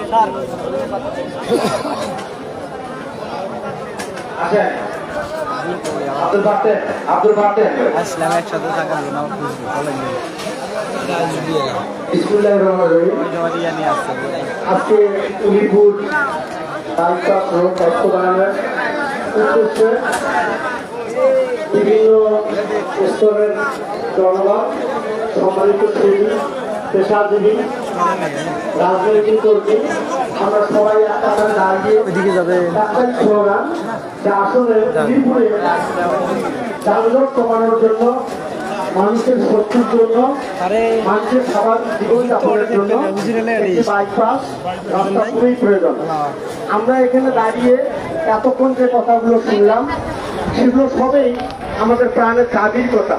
আসলাম একসাথে থাকার জন্য আজকে উলিপুর বাস্তবায়নের উদ্দেশ্যে বিভিন্ন স্তরের জনগণ, সম্মানিত শ্রেণী, পেশাজীবী, রাজনৈতিক কর্মী, আমরা সবাই আপনারা দাঁড়িয়ে একটাই স্লোগান যে আসলে উলিপুরে যানজট কমানোর জন্য, মানুষের শক্তির জন্য, মানুষের খাবার জীবনযাপনের জন্য বাইপাস রাস্তা খুবই প্রয়োজন। আমরা এখানে দাঁড়িয়ে এতক্ষণ যে কথাগুলো শুনলাম সেগুলো সবই আমাদের প্রাণের দাবির কথা।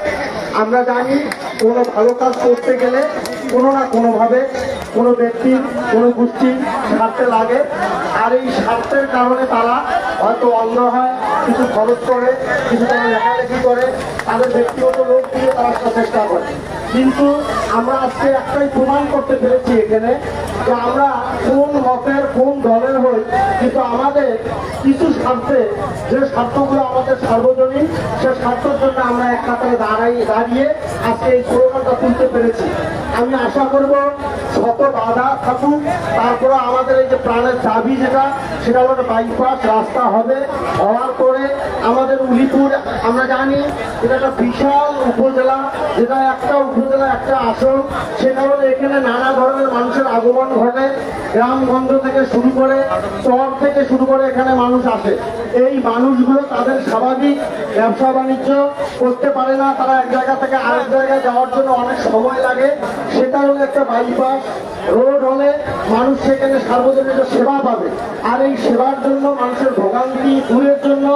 আমরা জানি কোনো ভালো কাজ করতে গেলে কোনো না কোনোভাবে কোনো ব্যক্তির, কোনো গোষ্ঠীর স্বার্থে লাগে, আর এই স্বার্থের কারণে তারা হয়তো অন্ধ হয়, কিছু খরচ করে, কিছু তারা লেখালেখি করে, তাদের ব্যক্তিগত লোক দিয়ে তারা চেষ্টা করে। কিন্তু আমরা আজকে একটাই প্রমাণ করতে পেরেছি এখানে যে আমরা কোন মতের, কোন দলের হই, কিন্তু আমাদের কিছু স্বার্থে, যে স্বার্থগুলো আমাদের সার্বজনীন, সে স্বার্থের জন্য আমরা এক কাতারে দাঁড়িয়ে আজকে এই স্লোগানটা তুলতে পেরেছি। আমি আশা করব শত বাধা থাকুক, তারপরে আমাদের এই যে প্রাণের দাবি যেটা, সেটা হলো বাইপাস রাস্তা হবে। হওয়ার পরে আমাদের উলিপুর, আমরা জানি এটা একটা বিশাল উপজেলা, যেটা একটা উপজেলা একটা আসন, সে কারণে এখানে নানা ধরনের মানুষের আগমন ঘটে। গ্রামগঞ্জ থেকে শুরু করে, শহর থেকে শুরু করে এখানে মানুষ আসে। এই মানুষগুলো তাদের স্বাভাবিক ব্যবসা বাণিজ্য করতে পারে না, তারা এক জায়গা থেকে আরেক জায়গায় যাওয়ার জন্য অনেক সময় লাগে। সে কারণে একটা বাইপাস রোড হলে মানুষ সেখানে সার্বজনীন সেবা পাবে। আর এই সেবার জন্য, মানুষের ভোগান্তি দূরের জন্য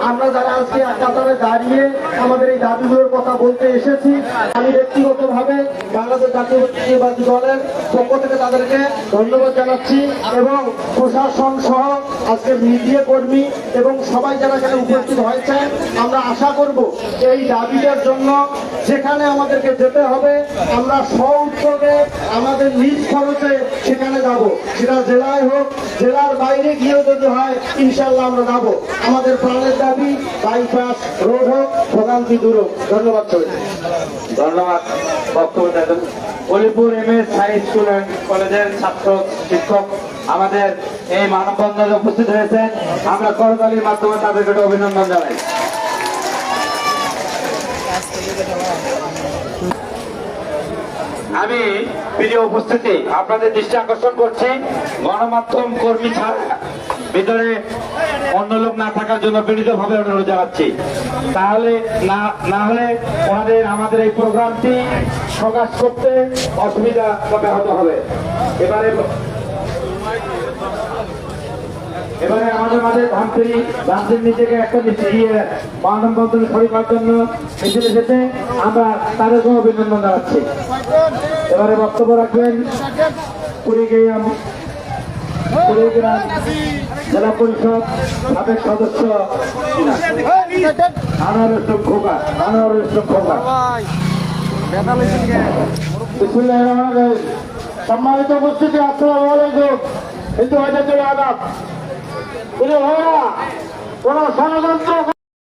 আমরা যারা আজকে কাতারে দাঁড়িয়ে আমাদের এই দাবিগুলোর কথা বলতে এসেছি, আমি ব্যক্তিগতভাবে বাংলাদেশ জাতীয়তাবাদী দলের পক্ষ থেকে তাদেরকে ধন্যবাদ জানাচ্ছি, এবং প্রশাসন সহ আজকে মিডিয়া কর্মী এবং সবাই যারা এখানে উপস্থিত হয়েছেন, আমরা আশা করব এই দাবিটার জন্য যেখানে আমাদেরকে যেতে হবে আমরা স্ব-উদ্যোগে আমাদের নিজ খরচে সেখানে যাব। সেটা জেলায় হোক, জেলার বাইরে গিয়েও যদি হয় ইনশাল্লাহ আমরা যাব। আমাদের প্রাণের দাবি বাইপাস রোড হোক, ভোগান্তি দূর হোক। ধন্যবাদ সবাইকে। ধন্যবাদ বক্তব্য দেন Ulipur MS high school and কলেজের ছাত্র শিক্ষক আমাদের এই মানববন্ধনে উপস্থিত হয়েছেন। আমরা করতালির মাধ্যমে তাদেরকে অভিনন্দন জানাই। আমি প্রিয় উপস্থিতি আপনাদের দৃষ্টি আকর্ষণ করছি, গণমাধ্যম কর্মী ছাড়া ভিতরে অন্য লোক না থাকার জন্য বিনীতভাবে অনুরোধ জানাচ্ছি। তাহলে না হলে আমাদের এই প্রোগ্রামটি প্রকাশ করতে অসুবিধা ব্যাহত হবে। এবারে আমাদের মাঝে ধানসির নিজেকে একটা দিয়ে মানববন্ধনে শরীর জন্য মিছিল এসেছে, আমরা তাদেরকে অভিনন্দন জানাচ্ছি। এবারে বক্তব্য রাখবেন কুড়িগ্রাম জেলা পরিষদ সাবেক সদস্য আনোয়ার ইসলাম খোকা। সম্মানিত উপস্থিতি, আসসালামু আলাইকুম। কিন্তু হয়তো চলে আদাব কোন ষড়যন্ত্র